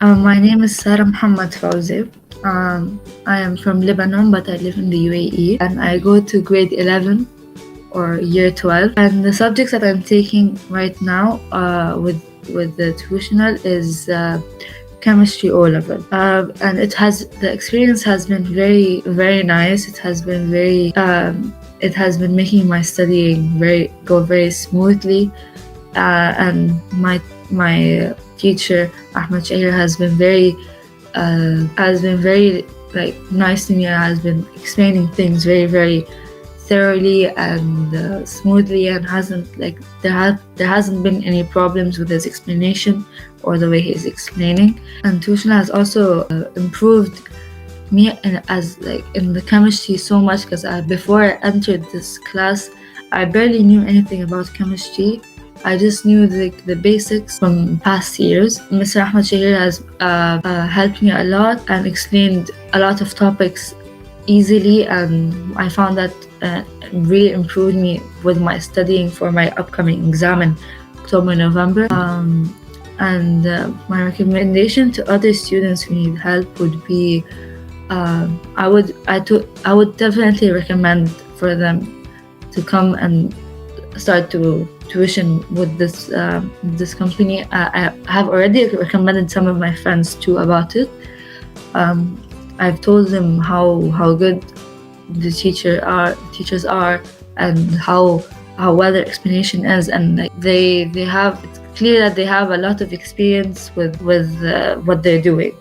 My name is Sarah Muhammad Fawzi. I am from Lebanon, but I live in the UAE, and I go to grade 11 or year 12. And the subjects that I'm taking right now with the tuitional is chemistry O level, and the experience has been very, very nice. It has been making my studying go very smoothly, and my teacher Ahmed Shahir has been very like nice to me, and has been explaining things very, very thoroughly and smoothly, and there hasn't been any problems with his explanation or the way he's explaining. And tuition has also improved me in the chemistry so much, because before I entered this class, I barely knew anything about chemistry. I just knew the basics from past years. Mr. Ahmed Shahir has helped me a lot and explained a lot of topics easily, and I found that really improved me with my studying for my upcoming exam in October, November. And my recommendation to other students who need help would be, I would definitely recommend for them to come and start to tuition with this company. I have already recommended some of my friends too about it. I've told them how good the teachers are, and how well their explanation is, and it's clear that they have a lot of experience with what they're doing.